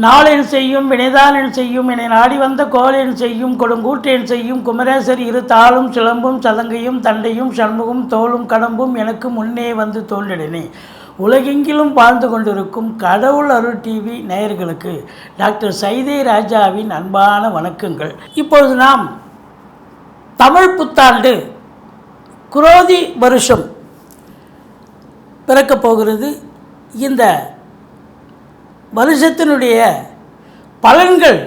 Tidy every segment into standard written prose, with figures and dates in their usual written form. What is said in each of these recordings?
நாளென் செய்யும் வினைதானென் செய்யும் என்னை நாடி வந்த கோலென் செய்யும் கொடுங்கூற்றென் செய்யும் குமரேசர் இரு தாளும் சிலம்பும் சதங்கையும் தண்டையும் சண்முகம் தோளும் கடம்பும் எனக்கு முன்னே வந்து தோன்றினே. உலகெங்கிலும் வாழ்ந்து கொண்டிருக்கும் கடவுள் அருள் டிவி நேயர்களுக்கு டாக்டர் சைதை ராஜாவின் அன்பான வணக்கங்கள். இப்பொழுது நாம் தமிழ் புத்தாண்டு குரோதி வருஷம் பிறக்கப் போகிறது. இந்த வருஷத்தினுடைய பலன்கள்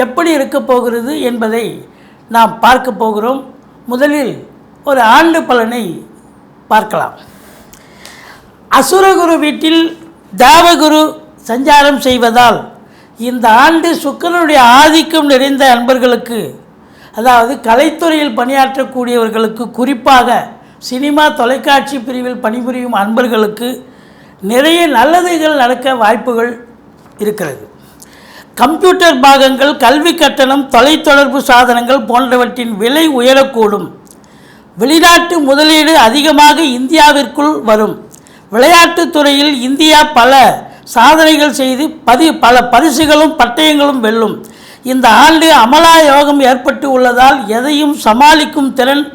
எப்படி இருக்க போகிறது என்பதை நாம் பார்க்க போகிறோம். முதலில் ஒரு ஆண்டு பலனை பார்க்கலாம். அசுரகுரு வீட்டில் தேவகுரு சஞ்சாரம் செய்வதால் இந்த ஆண்டு சுக்கிரனுடைய ஆதிக்கம் நிறைந்த அன்பர்களுக்கு, அதாவது கலைத்துறையில் பணியாற்றக்கூடியவர்களுக்கு, குறிப்பாக சினிமா தொலைக்காட்சி பிரிவில் பணிபுரியும் அன்பர்களுக்கு நிறைய நல்லதுகள் நடக்க வாய்ப்புகள் இருக்கிறது. கம்ப்யூட்டர் பாகங்கள், கல்வி கட்டணம், தொலைத்தொடர்பு சாதனங்கள் போன்றவற்றின் விலை உயரக்கூடும். வெளிநாட்டு முதலீடு அதிகமாக இந்தியாவிற்குள் வரும். விளையாட்டுத் துறையில் இந்தியா பல சாதனைகள் செய்து பல பரிசுகளும் பட்டயங்களும் வெல்லும். இந்த ஆண்டு அமலா யோகம் ஏற்பட்டு உள்ளதால் எதையும் சமாளிக்கும் திறன்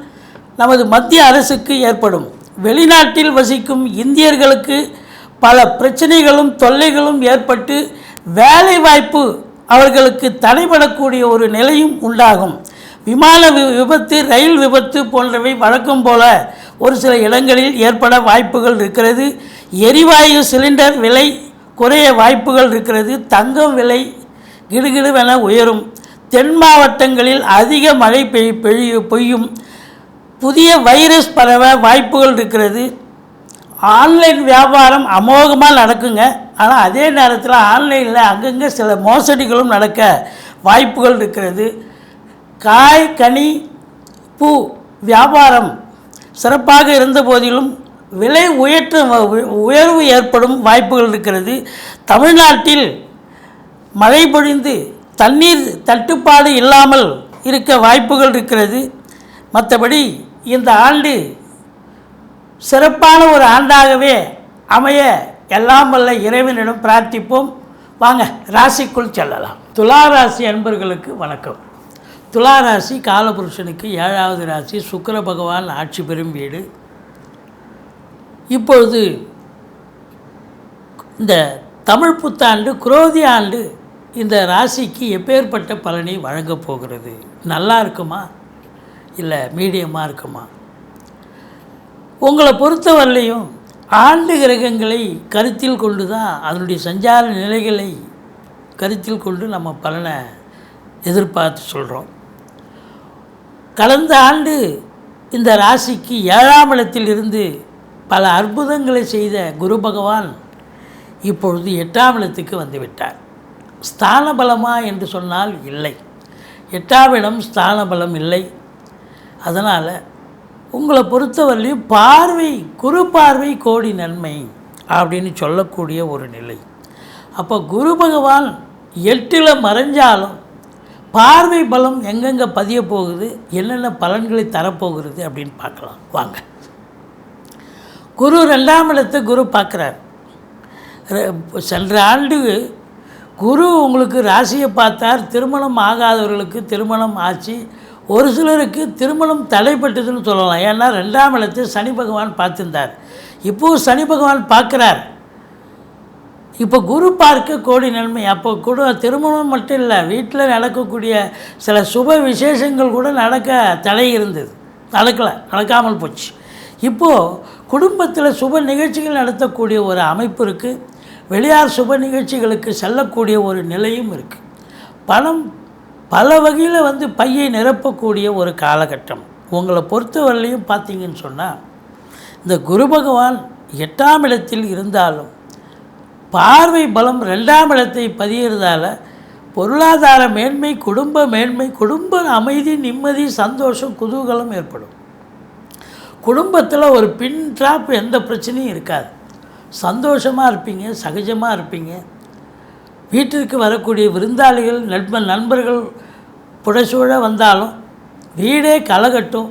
நமது மத்திய அரசுக்கு ஏற்படும். வெளிநாட்டில் வசிக்கும் இந்தியர்களுக்கு பல பிரச்சனைகளும் தொல்லைகளும் ஏற்பட்டு வேலை வாய்ப்பு அவர்களுக்கு தடைபடக்கூடிய ஒரு நிலையும் உண்டாகும். விமான விபத்து, ரயில் விபத்து போன்றவை வழக்கம் போல ஒரு சில இடங்களில் ஏற்பட வாய்ப்புகள் இருக்கிறது. எரிவாயு சிலிண்டர் விலை குறைய வாய்ப்புகள் இருக்கிறது. தங்கம் விலை கிடுகிடுவென உயரும். தென் மாவட்டங்களில் அதிக மழை பெய்யும். புதிய வைரஸ் பரவ வாய்ப்புகள் இருக்கிறது. ஆன்லைன் வியாபாரம் அமோகமாக நடக்குங்க. ஆனால் அதே நேரத்தில் ஆன்லைனில் அங்கங்கே சில மோசடிகளும் நடக்க வாய்ப்புகள் இருக்கிறது. காய், கனி, பூ வியாபாரம் சிறப்பாக இருந்த போதிலும் விலை உயர்வு ஏற்படும் வாய்ப்புகள் இருக்கிறது. தமிழ்நாட்டில் மழை பொழிந்து தண்ணீர் தட்டுப்பாடு இல்லாமல் இருக்க வாய்ப்புகள் இருக்கிறது. மற்றபடி இந்த ஆண்டு சிறப்பான ஒரு ஆண்டாகவே அமைய எல்லாம் வல்ல இறைவனிடம் பிரார்த்திப்போம். வாங்க ராசிக்குள் செல்லலாம். துலா ராசி அன்பர்களுக்கு வணக்கம். துலா ராசி காலபுருஷனுக்கு 7வது ராசி. சுக்கிர பகவான் ஆட்சி பெறும் வீடு. இப்பொழுது இந்த தமிழ் புத்தாண்டு குரோதி ஆண்டு இந்த ராசிக்கு எப்பேற்பட்ட பலனை வழங்கப் போகிறது? நல்லா இருக்குமா இல்லை மீடியமாக இருக்குமா? உங்களை பொறுத்தவரையிலையும் ஆண்டு கிரகங்களை கருத்தில் கொண்டு தான், அதனுடைய சஞ்சார நிலைகளை கருத்தில் கொண்டு நம்ம பலனை எதிர்பார்த்து சொல்கிறோம். கடந்த ஆண்டு இந்த ராசிக்கு 7ஆம் இடத்தில் இருந்து பல அற்புதங்களை செய்த குரு பகவான் இப்பொழுது 8ஆம் இடத்துக்கு வந்துவிட்டார். ஸ்தான பலமா என்று சொன்னால் இல்லை. 8ஆம் இடம் ஸ்தான பலம் இல்லை. அதனால் உங்களை பொறுத்தவரையிலையும் பார்வை, குரு பார்வை கோடி நன்மை அப்படின்னு சொல்லக்கூடிய ஒரு நிலை. அப்போ குரு பகவான் 8ல் மறைஞ்சாலும் பார்வை பலம் எங்கெங்கே பதிய போகுது, என்னென்ன பலன்களை தரப்போகிறது அப்படின்னு பார்க்கலாம் வாங்க. குரு 2ஆம் இடத்தை குரு பார்க்குறார். சென்ற ஆண்டு குரு உங்களுக்கு ராசியை பார்த்தார். திருமணம் ஆகாதவர்களுக்கு திருமணம் ஆச்சு. ஒரு சிலருக்கு திருமணம் தடைப்பட்டதுன்னு சொல்லலாம். ஏன்னா 2ஆம் இடத்தை சனி பகவான் பார்த்துருந்தார். இப்போது சனி பகவான் பார்க்குறார். இப்போ குரு பார்க்க கோடி நன்மை. அப்போ கூட திருமணம் மட்டும் இல்லை, வீட்டில் நடக்கக்கூடிய சில சுப விசேஷங்கள் கூட நடக்க தடை இருந்தது. நடக்காமல் போச்சு. இப்போது குடும்பத்தில் சுப நிகழ்ச்சிகள் நடத்தக்கூடிய ஒரு அமைப்பு இருக்குது. வெளியார் சுப நிகழ்ச்சிகளுக்கு செல்லக்கூடிய ஒரு நிலையும் இருக்குது. பணம் பல வகையில் பையை நிரப்பக்கூடிய ஒரு காலகட்டம். உங்களை பொறுத்தவரையிலையும் பார்த்தீங்கன்னு சொன்னால், இந்த குரு பகவான் 8ஆம் இடத்தில் இருந்தாலும் பார்வை பலம் 2ஆம் இடத்தை பதிகிறதால பொருளாதார மேன்மை, குடும்ப மேன்மை, குடும்ப அமைதி, நிம்மதி, சந்தோஷம், குதூகலம் ஏற்படும். குடும்பத்தில் ஒரு பின் ட்ராப் எந்த பிரச்சனையும் இருக்காது. சந்தோஷமாக இருப்பீங்க, சகஜமாக இருப்பீங்க. வீட்டிற்கு வரக்கூடிய விருந்தாளிகள், நண்பர்கள் புடைசூழ வந்தாலும் வீடே கலகட்டும்.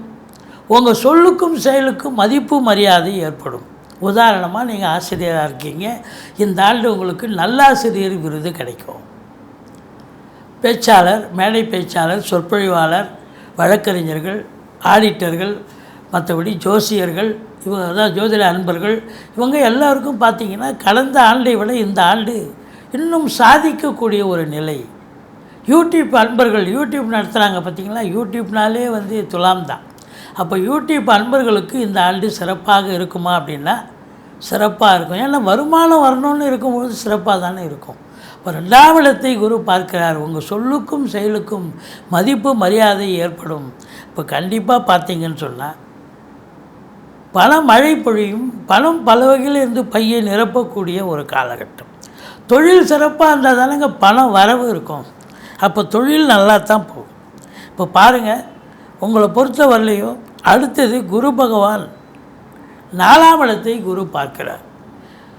உங்கள் சொல்லுக்கும் செயலுக்கும் மதிப்பு மரியாதை ஏற்படும். உதாரணமாக நீங்கள் ஆசிரியராக இருக்கீங்க, இந்த ஆண்டு உங்களுக்கு நல்லாசிரியர் விருது கிடைக்கும். பேச்சாளர், மேடை பேச்சாளர், சொற்பொழிவாளர், வழக்கறிஞர்கள், ஆடிட்டர்கள், மற்றபடி ஜோசியர்கள், இவங்க அதாவது ஜோதிட அன்பர்கள், இவங்க எல்லாருக்கும் பார்த்திங்கன்னா கடந்த ஆண்டை விட இந்த ஆண்டு இன்னும் சாதிக்கக்கூடிய ஒரு நிலை. யூடியூப் அன்பர்கள் யூடியூப் நடத்துகிறாங்க பார்த்திங்களா, யூடியூப்னாலே துலாம் தான். அப்போ யூடியூப் அன்பர்களுக்கு இந்த ஆண்டு சிறப்பாக இருக்குமா அப்படின்னா சிறப்பாக இருக்கும். ஏன்னா வருமானம் வரணும்னு இருக்கும்போது சிறப்பாக தானே இருக்கும். இப்போ 2ஆம் இடத்தை குரு பார்க்கிறார். உங்கள் சொல்லுக்கும் செயலுக்கும் மதிப்பு மரியாதை ஏற்படும். இப்போ கண்டிப்பாக பார்த்தீங்கன்னு சொன்னால் பணம் மழை பொழியும், பணம் பல வகையில் இருந்து பையை நிரப்பக்கூடிய ஒரு காலகட்டம். தொழில் சிறப்பாக இருந்தால் தானேங்க பணம் வரவு இருக்கும். அப்போ தொழில் நல்லா தான் போகும். இப்போ பாருங்கள், உங்களை பொறுத்த வரலையும் அடுத்தது குரு பகவான் 4ஆம் இடத்தை குரு பார்க்கிறார்.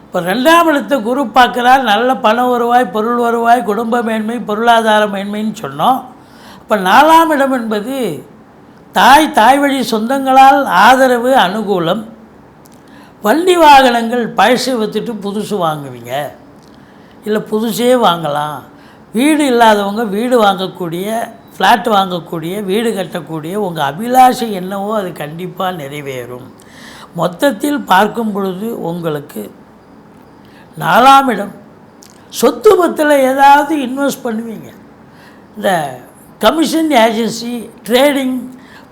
இப்போ 2ஆம் இடத்தை குரு பார்க்குறார். நல்ல பண வருவாய், பொருள் வருவாய், குடும்ப மேன்மை, பொருளாதார மேன்மைன்னு சொன்னோம். இப்போ 4ஆம் இடம் என்பது தாய் வழி சொந்தங்களால் ஆதரவு, அனுகூலம். வண்டி வாகனங்கள் பழசு விற்றுட்டு புதுசு வாங்குவீங்க, இல்லை புதுசே வாங்கலாம். வீடு இல்லாதவங்க வீடு வாங்கக்கூடிய, ஃப்ளாட் வாங்கக்கூடிய, வீடு கட்டக்கூடிய உங்கள் அபிலாஷை என்னவோ அது கண்டிப்பாக நிறைவேறும். மொத்தத்தில் பார்க்கும் பொழுது உங்களுக்கு 4ஆம் இடம் சொத்து பத்தில் ஏதாவது இன்வெஸ்ட் பண்ணுவீங்க. இந்த கமிஷன் ஏஜென்சி, ட்ரேடிங்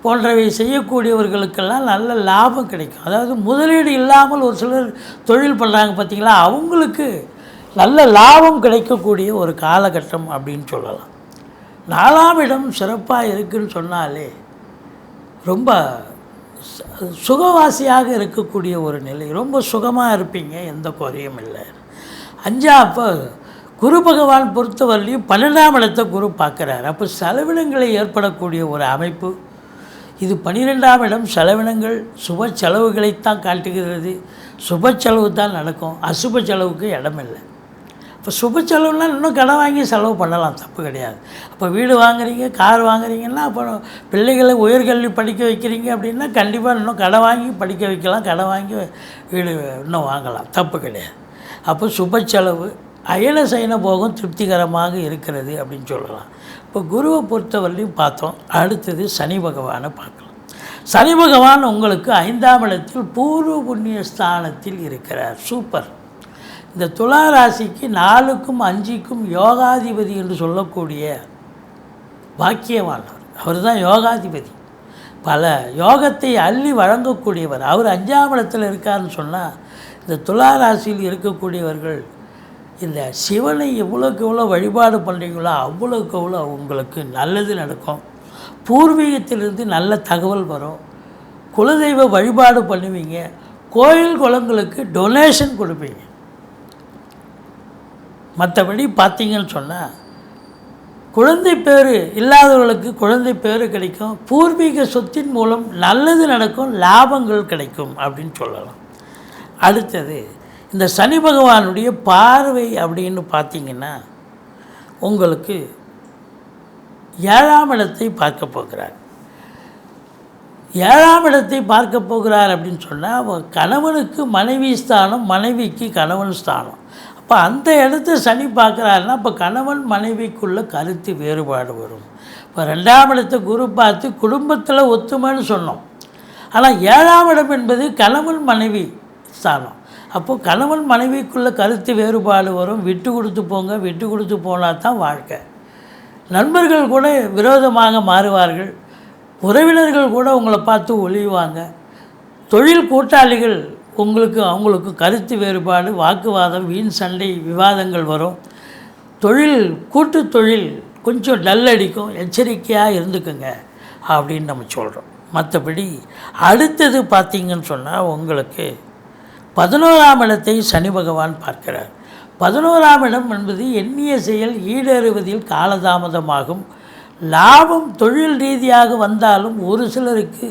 போன்றவை செய்யக்கூடியவர்களுக்கெல்லாம் நல்ல லாபம் கிடைக்கும். அதாவது முதலீடு இல்லாமல் ஒரு சிலர் தொழில் பண்ணுறாங்க பார்த்திங்களா, அவங்களுக்கு நல்ல லாபம் கிடைக்கக்கூடிய ஒரு காலகட்டம் அப்படின்னு சொல்லலாம். 4ஆம் இடம் சிறப்பாக இருக்குதுன்னு சொன்னாலே ரொம்ப சுகவாசியாக இருக்கக்கூடிய ஒரு நிலை. ரொம்ப சுகமாக இருப்பீங்க, எந்த குறையும் இல்லை. அப்போ குரு பகவான் பொறுத்தவரையிலையும் 12ஆம் இடத்தை குரு பார்க்குறார். அப்போ செலவினங்களை ஏற்படக்கூடிய ஒரு அமைப்பு இது. 12ஆம் இடம் செலவினங்கள், சுப செலவுகளைத்தான் காட்டுகிறது. சுப செலவு தான் நடக்கும், அசுப செலவுக்கு இடமில்லை. இப்போ சுப செலவுனால் இன்னும் கடன் வாங்கி செலவு பண்ணலாம், தப்பு கிடையாது. அப்போ வீடு வாங்குறீங்க, கார் வாங்குறீங்கன்னா, அப்புறம் பிள்ளைகளை உயர்கல்வி படிக்க வைக்கிறீங்க அப்படின்னா கண்டிப்பாக இன்னும் கடன் வாங்கி படிக்க வைக்கலாம், கடன் வாங்கி வீடு இன்னும் வாங்கலாம், தப்பு கிடையாது. அப்போ சுப செலவு, அயன சயன போகம் திருப்திகரமாக இருக்கிறது அப்படின்னு சொல்லலாம். இப்போ குருவை பொறுத்தவரையிலையும் பார்த்தோம். அடுத்தது சனி பகவானை பார்க்கலாம். சனி பகவான் உங்களுக்கு 5ஆம் இடத்தில் பூர்வ புண்ணிய ஸ்தானத்தில் இருக்கிறார். சூப்பர். இந்த துலா ராசிக்கு 4க்கும் 5க்கும் யோகாதிபதி என்று சொல்லக்கூடிய பாக்கியவானவர். அவர் தான் யோகாதிபதி, பல யோகத்தை அள்ளி வழங்கக்கூடியவர். அவர் 5ஆம் இடத்தில் இருக்காருன்னு சொன்னால் இந்த துலா ராசியில் இருக்கக்கூடியவர்கள் இந்த சிவனை எவ்வளோக்கு எவ்வளோ வழிபாடு பண்ணுறீங்களோ அவ்வளோக்கு எவ்வளோ உங்களுக்கு நல்லது நடக்கும். பூர்வீகத்திலிருந்து நல்ல தகவல் வரும். குலதெய்வ வழிபாடு பண்ணுவீங்க. கோயில் குளங்களுக்கு டொனேஷன் கொடுப்பீங்க. மற்றபடி பார்த்தீங்கன்னு சொன்னால் குழந்தை பேர் இல்லாதவர்களுக்கு குழந்தை பேர் கிடைக்கும். பூர்வீக சொத்தின் மூலம் நல்லது நடக்கும், லாபங்கள் கிடைக்கும் அப்படின்னு சொல்லலாம். அடுத்தது இந்த சனி பகவானுடைய பார்வை அப்படின்னு பார்த்தீங்கன்னா உங்களுக்கு 7ஆம் இடத்தை பார்க்க போகிறார். 7ஆம் இடத்தை பார்க்க போகிறார் அப்படின்னு சொன்னால் கணவனுக்கு மனைவி ஸ்தானம், மனைவிக்கு கணவன் ஸ்தானம். அப்போ அந்த இடத்த சனி பார்க்குறாருன்னா இப்போ கணவன் மனைவிக்குள்ள கருத்து வேறுபாடு வரும். இப்போ 2ஆம் இடத்தை குரு பார்த்து குடும்பத்தில் ஒத்துமைன்னு சொன்னோம். ஆனால் 7ஆம் இடம் என்பது கணவன் மனைவி ஸ்தானம். அப்போது கணவன் மனைவிக்குள்ள கருத்து வேறுபாடு வரும். விட்டு கொடுத்து போங்க, விட்டு கொடுத்து போனால் தான் வாழ்க்கை. நண்பர்கள் கூட விரோதமாக மாறுவார்கள். உறவினர்கள் கூட உங்களை பார்த்து ஒளிவாங்க. தொழில் கூட்டாளிகள் அவங்களுக்கு கருத்து வேறுபாடு, வாக்குவாதம், வீண் சண்டை, விவாதங்கள் வரும். கூட்டு தொழில் கொஞ்சம் டல் அடிக்கும். எச்சரிக்கையாக இருந்துக்குங்க அப்படின்னு நம்ம சொல்கிறோம். மற்றபடி அடுத்தது பார்த்திங்கன்னு சொன்னால் உங்களுக்கு 11ஆம் இடத்தை சனி பகவான் பார்க்கிறார். 11ஆம் இடம் என்பது எண்ணிய செயல் ஈடேறுவதில் காலதாமதமாகும். லாபம் தொழில் ரீதியாக வந்தாலும் ஒரு சிலருக்கு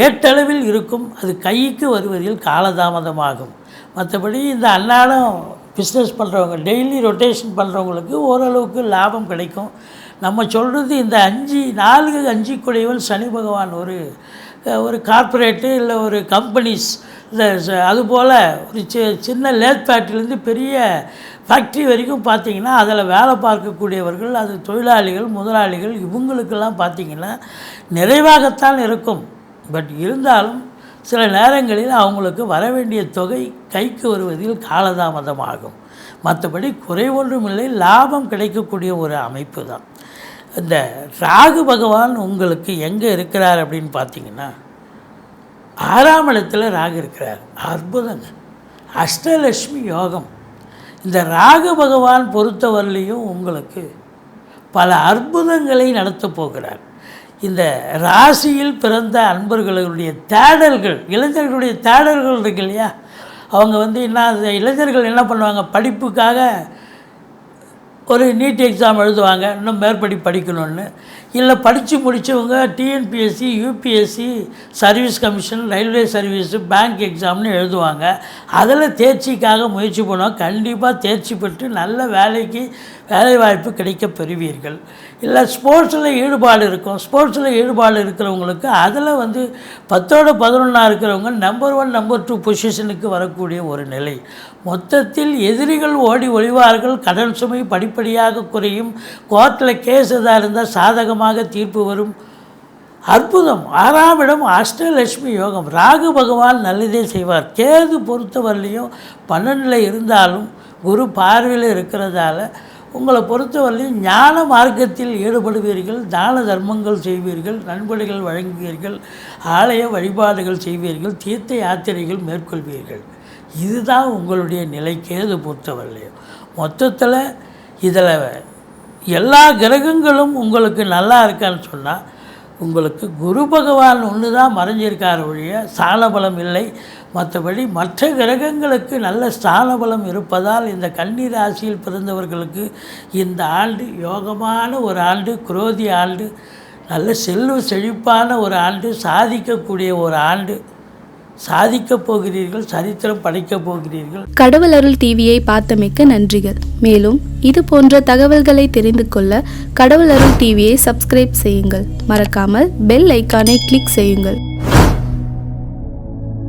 ஏற்றளவில் இருக்கும், அது கைக்கு வருவதில் காலதாமதமாகும். மற்றபடி இந்த அன்றாடம் பிஸ்னஸ் பண்ணுறவங்க, டெய்லி ரொட்டேஷன் பண்ணுறவங்களுக்கு ஓரளவுக்கு லாபம் கிடைக்கும். நம்ம சொல்கிறது இந்த 4 5 குடையவன் சனி பகவான் ஒரு ஒரு கார்ப்பரேட்டு இல்லை ஒரு கம்பெனிஸ் அதுபோல் ஒரு சின்ன லேத் ஃபேக்ட்ரிலேருந்து பெரிய ஃபேக்ட்ரி வரைக்கும் பார்த்திங்கன்னா அதில் வேலை பார்க்கக்கூடியவர்கள், அது தொழிலாளிகள், முதலாளிகள், இவங்களுக்கெல்லாம் பார்த்திங்கன்னா நிறைவாகத்தான் இருக்கும். பட் இருந்தாலும் சில நேரங்களில் அவங்களுக்கு வர வேண்டிய தொகை கைக்கு வருவதில் காலதாமதமாகும். மற்றபடி குறை ஒன்றுமில்லை, லாபம் கிடைக்கக்கூடிய ஒரு அமைப்பு தான். இந்த ராகு பகவான் உங்களுக்கு எங்கே இருக்கிறார் அப்படின்னு பார்த்திங்கன்னா 6ஆம் இடத்துல ராகு இருக்கிறார். அற்புதங்க, அஷ்டலட்சுமி யோகம். இந்த ராகு பகவான் பொறுத்தவரையிலையும் உங்களுக்கு பல அற்புதங்களை நடத்தப் போகிறார். இந்த ராசியில் பிறந்த அன்பர்களுடைய தேடல்கள், இளைஞர்களுடைய தேடல்கள் இருக்கு இல்லையா, அவங்க என்ன இளைஞர்கள் என்ன பண்ணுவாங்க, படிப்புக்காக ஒரு நீட் எக்ஸாம் எழுதுவாங்க, இன்னும் மேற்படி படிக்கணும்னு. இல்லை படித்து முடித்தவங்க TNPSC, UPSC, service commission, railway service, bank எக்ஸாம்னு எழுதுவாங்க. அதில் தேர்ச்சிக்காக முயற்சி பண்ணுவாங்க. கண்டிப்பாக தேர்ச்சி பெற்று நல்ல வேலைக்கு வேலைவாய்ப்பு கிடைக்க பெறுவீர்கள். இல்லை ஸ்போர்ட்ஸில் ஈடுபாடு இருக்கும், ஸ்போர்ட்ஸில் ஈடுபாடு இருக்கிறவங்களுக்கு அதில் 10ஓட 11 இருக்கிறவங்க நம்பர் 1 நம்பர் 2 பொசிஷனுக்கு வரக்கூடிய ஒரு நிலை. மொத்தத்தில் எதிரிகள் ஓடி ஒளிவார்கள், கடன் சுமை படிப்படியாக குறையும், கோர்ட்டில் கேஸ் எதாக இருந்தால் சாதகமாக தீர்ப்பு வரும். அற்புதம். 6ஆம் இடம் அஷ்டலட்சுமி யோகம். ராகு பகவான் நல்லதே செய்வார். கேது பொறுத்தவரையிலையும் 12ல் இருந்தாலும் குரு பார்வையில் இருக்கிறதால உங்களை பொறுத்தவரையிலும் ஞான மார்க்கத்தில் ஈடுபடுவீர்கள், தான தர்மங்கள் செய்வீர்கள், நன்கொடைகள் வழங்குவீர்கள், ஆலய வழிபாடுகள் செய்வீர்கள், தீர்த்த யாத்திரைகள் மேற்கொள்வீர்கள். இதுதான் உங்களுடைய நிலை கேது பொறுத்தவரையிலையும். மொத்தத்தில் இதில் எல்லா கிரகங்களும் உங்களுக்கு நல்லா இருக்கான்னு சொன்னால் உங்களுக்கு குரு பகவான் ஒன்று தான் மறைஞ்சிருக்கார் ஒழிய ஸ்தான பலம் இல்லை. மற்றபடி மற்ற கிரகங்களுக்கு நல்ல ஸ்தான பலம் இருப்பதால் இந்த கன்னி ராசியில் பிறந்தவர்களுக்கு இந்த ஆண்டு யோகமான ஒரு ஆண்டு, குரோதி ஆண்டு, நல்ல செல்வ செழிப்பான ஒரு ஆண்டு, சாதிக்கக்கூடிய ஒரு ஆண்டு. சாதிக்கப் போகிறீர்கள், சரித்திரம் படைக்கப் போகிறீர்கள். கடவுள் அருள் டிவியை பார்த்தமைக்க நன்றிகள். மேலும் இது போன்ற தகவல்களை தெரிந்து கொள்ள கடவுள் அருள் டிவியை சப்ஸ்கிரைப் செய்யுங்கள். மறக்காமல் பெல் ஐக்கானை கிளிக் செய்யுங்கள்.